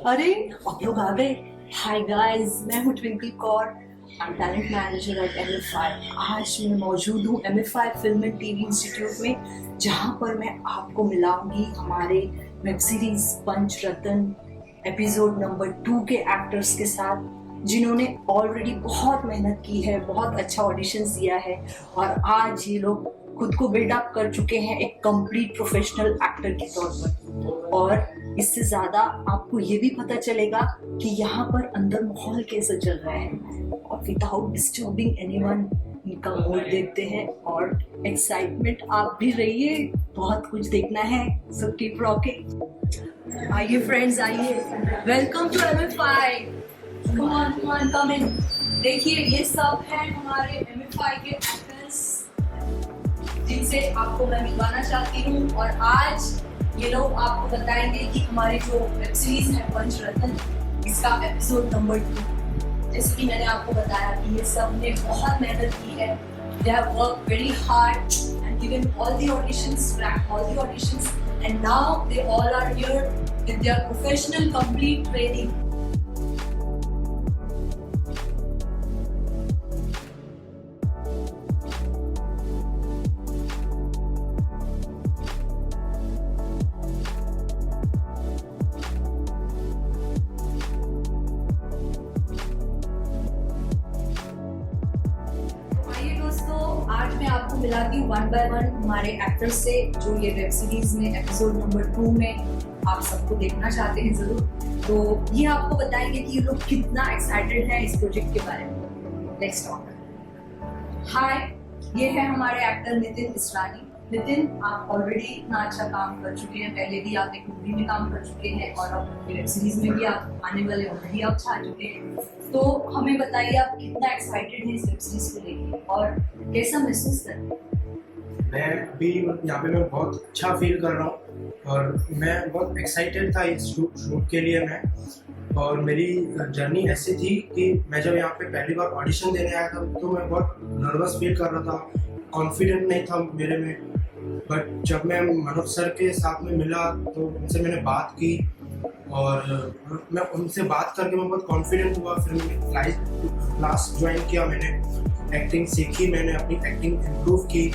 अरे आप लोग आ गए। हाय गाइस, मैं हूँ twinkle Kaur, talent manager eight MFI। आज मैं मौजूद हूँ MFI film and TV institute में, जहाँ पर मैं आपको मिलाऊंगी हमारे वेब सीरीज पंचरत्न एपिसोड नंबर 2 के एक्टर्स के साथ, जिन्होंने ऑलरेडी बहुत मेहनत की है, बहुत अच्छा ऑडिशन दिया है और आज ये लोग खुद को बिल्डअप कर चुके हैं एक कंप्लीट प्रोफेशनल एक्टर के तौर पर। और इससे ज़्यादा आपको ये भी पता चलेगा कि यहाँ पर अंदर माहौल कैसा चल रहा है, और विदाउट डिस्टर्बिंग एनीवन इनका मूड देखते हैं। और एक्साइटमेंट आप भी रहिए, बहुत कुछ देखना है, सो कीप रॉकिंग। आइए फ्रेंड्स, आइए, welcome to MFI। Come on come in. देखिए, ये सब है हमारे MFI के एक्टर्स जिनसे आपको मैं मिलवाना चाहती हूँ, और आज ये लोग आपको बताएंगे कि हमारी जो वेब सीरीज है पंचरत्न, इसका एपिसोड नंबर 2। जैसे कि मैंने आपको बताया कि ये सब ने बहुत मेहनत की है। They have worked very hard and given all the auditions, cracked all the auditions, and now they all are here with their professional complete training. आज मैं आपको मिलाती हूँ 1 by 1 हमारे एक्टर्स से, जो ये वेब सीरीज में एपिसोड नंबर 2 में आप सबको देखना चाहते हैं जरूर। तो ये आपको बताएंगे कि ये लोग कितना एक्साइटेड हैं इस प्रोजेक्ट के बारे में। Let's talk. हाय, ये है हमारे एक्टर नितिन इसरानी। नितिन, आप ऑलरेडी इतना अच्छा काम कर चुके हैं, पहले भी आप एक मूवी में काम कर चुके हैं और अब वेब सीरीज में भी आप आने वाले ऑलरेडी आप छा चुके हैं। तो हमें बताइए, आप कितना एक्साइटेड हैं इस वेब सीरीज को लेकर और कैसा महसूस कर रहे हैं? मैं अभी यहाँ पे मैं बहुत अच्छा फील कर रहा हूँ और मैं बहुत एक्साइटेड था इस शूट के लिए। मैं और मेरी जर्नी ऐसी थी कि मैं जब यहाँ पे पहली बार ऑडिशन देने आया था तो मैं बहुत नर्वस फील कर रहा था, कॉन्फिडेंट नहीं था मेरे में। बट जब मैं मनोज सर के साथ में मिला तो उनसे मैंने बात की और मैं उनसे बात करके मैं बहुत कॉन्फिडेंट हुआ। फिर मैंने क्लास ज्वाइन किया, मैंने एक्टिंग सीखी, मैंने अपनी एक्टिंग इम्प्रूव की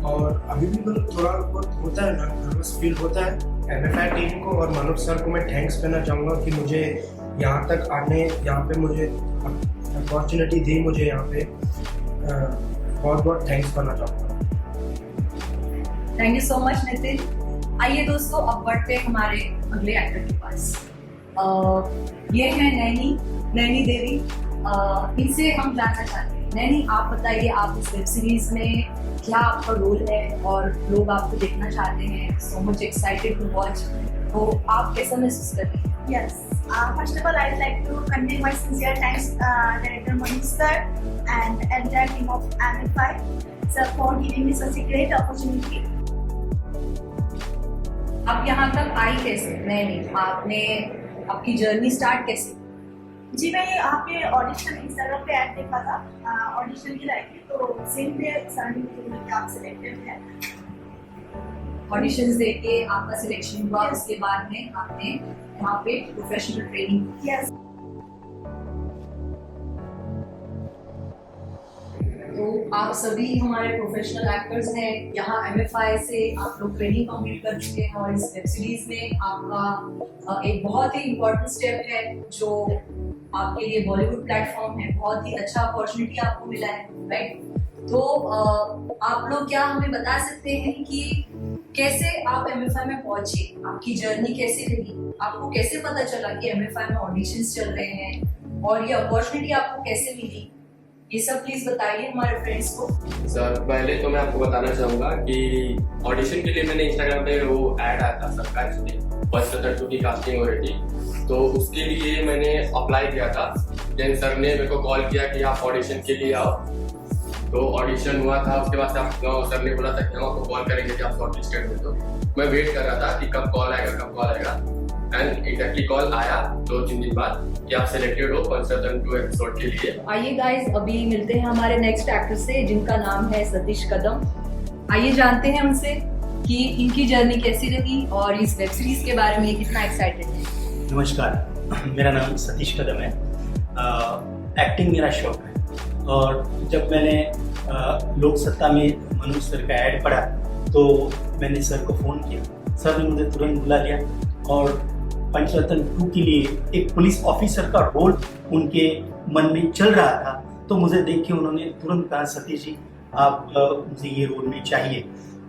और अभी भी मतलब थोड़ा बहुत होता है, नर्वस फील होता है। MFI टीम को और मनोज सर को मैं थैंक्स करना चाहूँगा कि मुझे यहाँ तक आने, यहाँ पे मुझे अपॉर्चुनिटी दी, मुझे यहाँ पे बहुत बहुत थैंक्स करना चाहूँगा। Thank you so much Nitin. आइए दोस्तों, अब बढ़ते हैं हमारे अगले एक्टर के पास। ये है नैनी देवी। इनसे हम जानना चाहते हैं। नैनी, आप बताइए, आप इस वेब सीरीज में क्या आपका रोल है और लोग आपको देखना चाहते हैं, so much excited to watch, तो आप कैसा महसूस कर रही हैं? Yes. First of all, I'd like to convey my sincere thanks, Director Manish sir and entire team of MFI, sir, for giving me such a great opportunity. आप यहाँ तक आई कैसे? नैनी, आपने आपकी जर्नी स्टार्ट कैसे? जी, मैं यहाँ पे ऑडिशन इंस्टाग्राम पे ऐड देखा था, ऑडिशन के लायक थी, तो सेम डे सर ने मुझे बोला कि आप सिलेक्टेड हैं। ऑडिशंस देके आपका सिलेक्शन हुआ, उसके बाद में आपने यहाँ पे प्रोफेशनल ट्रेनिंग। यस। तो आप सभी हमारे प्रोफेशनल एक्टर्स हैं, यहाँ MFI से आप लोग ट्रेनिंग कंप्लीट कर चुके हैं और इस वेब सीरीज में आपका एक बहुत ही इम्पोर्टेंट स्टेप है जो आपके लिए बॉलीवुड प्लेटफॉर्म है। बहुत ही अच्छा अपॉर्चुनिटी आपको मिला है, राइट? तो आप लोग क्या हमें बता सकते हैं कि कैसे आप MFI में पहुंचे, आपकी जर्नी कैसे रही, आपको कैसे पता चला कि MFI में ऑडिशंस चल रहे हैं और ये अपॉर्चुनिटी आपको कैसे मिली? ये सब प्लीज बताइए हमारे फ्रेंड्स को। सर, पहले तो मैं आपको बताना चाहूँगा कि ऑडिशन के लिए मैंने इंस्टाग्राम पे वो ऐड आया था सबका, एक्चुअली पंचरत्न 2 की कास्टिंग हो रही थी, तो उसके लिए मैंने अप्लाई किया था। देन सर ने मेरे को कॉल किया कि आप ऑडिशन के लिए आओ, तो ऑडिशन हुआ था। उसके बाद सर ने बोला था कि हम आपको कॉल करेंगे कि आप शॉर्टलिस्टेड हो। तो मैं वेट कर रहा था कि कब कॉल आएगा, एंड एग्जैक्टली कॉल आया 2-3 दिन बाद कि आप सिलेक्टेड हो पंचरत्न 2 एपिसोड के लिए। आइए गाइस, अभी मिलते हैं हमारे नेक्स्ट एक्टर से, जिनका नाम है सतीश कदम। आइए जानते हैं उनसे कि इनकी जर्नी कैसी रही और इस वेब सीरीज के बारे में कितना एक्साइटेड है। नमस्कार, मेरा नाम सतीश कदम है। एक्टिंग मेरा शौक है और जब मैंने लोक सत्ता में मनोज सर का ऐड पढ़ा तो मैंने सर को फ़ोन किया। सर ने मुझे तुरंत बुला लिया और पंचरत्न 2 के लिए एक पुलिस ऑफिसर का रोल उनके मन में चल रहा था, तो मुझे देख के उन्होंने तुरंत कहा, सतीश जी आप मुझे ये रोल में चाहिए।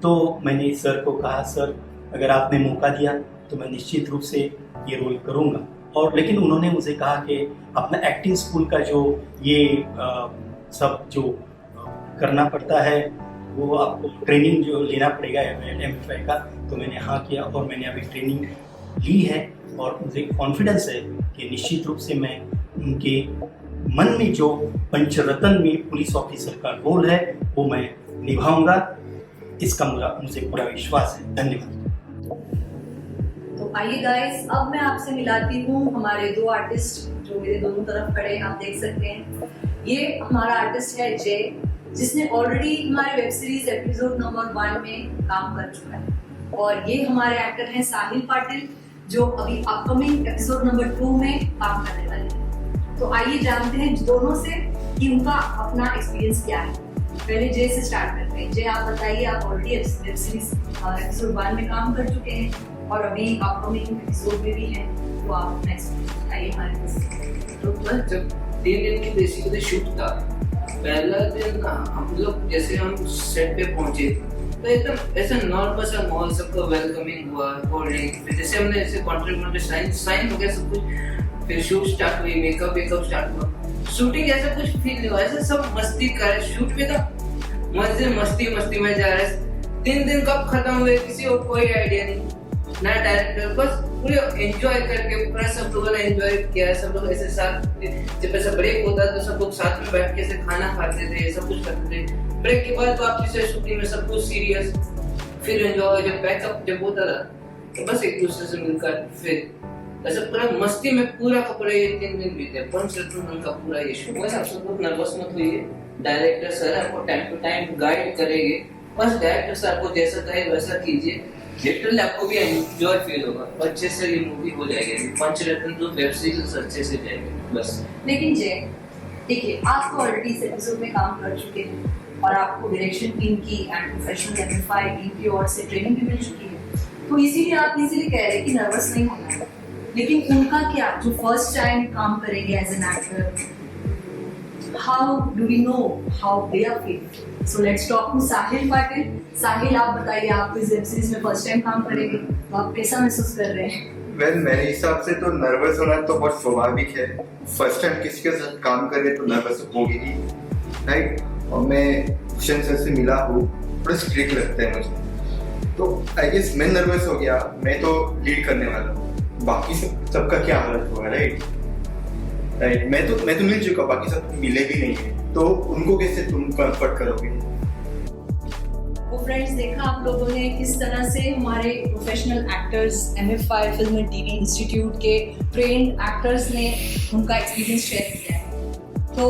तो मैंने सर को कहा, सर अगर आपने मौका दिया तो मैं निश्चित रूप से ये रोल करूँगा। और लेकिन उन्होंने मुझे कहा कि अपना एक्टिंग स्कूल का जो ये सब जो करना पड़ता है वो आपको ट्रेनिंग जो लेना पड़ेगा MFI का। तो मैंने हाँ किया और मैंने अभी ट्रेनिंग ली है और मुझे कॉन्फिडेंस है कि निश्चित रूप से मैं उनके मन में जो पंचरत्न में पुलिस ऑफिसर का रोल है वो मैं निभाऊंगा, इसका मुझे पूरा विश्वास है। धन्यवाद। तो आइए गाइस, अब मैं आपसे मिलाती हूँ हमारे 2 आर्टिस्ट जो मेरे दोनों तरफ खड़े हैं, आप देख सकते हैं। ये हमारा आर्टिस्ट है जय, जिसने ऑलरेडी हमारे वेब सीरीज एपिसोड नंबर 1 में काम कर चुका है। और ये हमारे एक्टर हैं साहिल पाटिल, जो अभी अपकमिंग एपिसोड नंबर 2 में काम करने वाले हैं। तो आइए जानते हैं दोनों से कि उनका अपना एक्सपीरियंस क्या है। पहले जय से स्टार्ट करते हैं। जय, आप बताइए, आप ऑलरेडी वेब सीरीज एपिसोड 1 में काम कर चुके हैं और अभी अपकमिंग एपिसोड में भी हैं, तो आप अपना एक्सपीरियंस बताइए हमारे पास। तो बस जब 3 दिन की बेसिकली शूट था, पहला दिन ना हम लोग जैसे हम सेट पे पहुंचे तो एकदम ऐसा नॉर्मल सा माहौल, सबका वेलकमिंग हुआ, कोल्ड फिर जैसे हमने ऐसे कॉन्ट्रैक्ट साइन हो गया सब कुछ। फिर शूट स्टार्ट हुई, मेकअप स्टार्ट हुआ। शूटिंग ऐसा कुछ फील नहीं हुआ, ऐसा सब मस्ती कर रहे। शूट पे तो मस्ती में जा रहे। 3 दिन कब खत्म हुए किसी को कोई आइडिया नहीं, ना डायरेक्टर, बस पूरे एंजॉय करके पूरा सब लोगों ने एंजॉय किया। सब लोग ऐसे साथ, जब ऐसा ब्रेक होता तो सब लोग साथ में बैठ के ऐसे खाना खाते थे, सब कुछ करते थे। ब्रेक के बाद वापस से शूटिंग में सब कुछ सीरियस, फिर एंजॉय। जब बैकअप जब होता था तो बस एक दूसरे से मिलकर फिर ऐसा पूरा मस्ती में पूरा का पूरा ये 3 दिन बीते। पंचरत्न का पूरा ये शूट। बस आप सब लोग नर्वस मत होइए, डायरेक्टर सर आपको टाइम टू टाइम गाइड करेंगे। बस डायरेक्टर सर आपको जैसा कहे वैसा कीजिए, लिटरली आपको भी एंजॉय फील होगा। अच्छे से ये मूवी हो जाएगी, पंचरत्न तो वेब सीरीज अच्छे से जाएगी बस। लेकिन जय, देखिए, आप तो ऑलरेडी इस एपिसोड में काम कर चुके हैं और आपको डायरेक्शन टीम की एंड प्रोफेशनल MFI टीम की ओर से ट्रेनिंग भी मिल चुकी है, तो इसीलिए आप इजीली कह रहे हैं कि नर्वस नहीं होना है। लेकिन उनका क्या, जो फर्स्ट टाइम काम करेंगे as an actor, how do we know how they are feeling? So let's talk to Sahil Patil. Sahil, आप बताइए, आप इस वेब सीरीज में फर्स्ट टाइम काम करेंगे तो आप कैसा महसूस कर रहे हैं? मेरे हिसाब से तो नर्वस होना तो बहुत स्वाभाविक है। फर्स्ट टाइम किसी के साथ काम कर रहे तो नर्वस होगी ही, राइट। और मैं भूषण सर से मिला हूँ, थोड़ा स्ट्रिक्ट लगता है मुझे, तो आई गेस मैं नर्वस हो गया। मैं तो लीड करने वाला हूँ, बाकी सबका क्या हालत होगा, राइट। मैं तो मिल चुका, बाकी सब मिले भी नहीं है, तो उनको कैसे तुम कंफर्ट करोगे? तो फ्रेंड्स, देखा आप लोगों ने किस तरह से हमारे professional actors MFI film and TV institute के ट्रेन्ड एक्टर्स ने उनका एक्सपीरियंस शेयर किया है। तो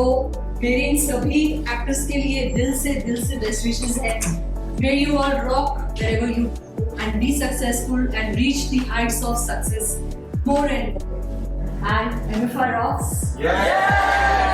मेरे इन सभी एक्टर्स के लिए दिल से बेस्ट विशेस है। May you all rock wherever you go and be successful and reach the heights of success more and more. And MFI rocks. Yeah!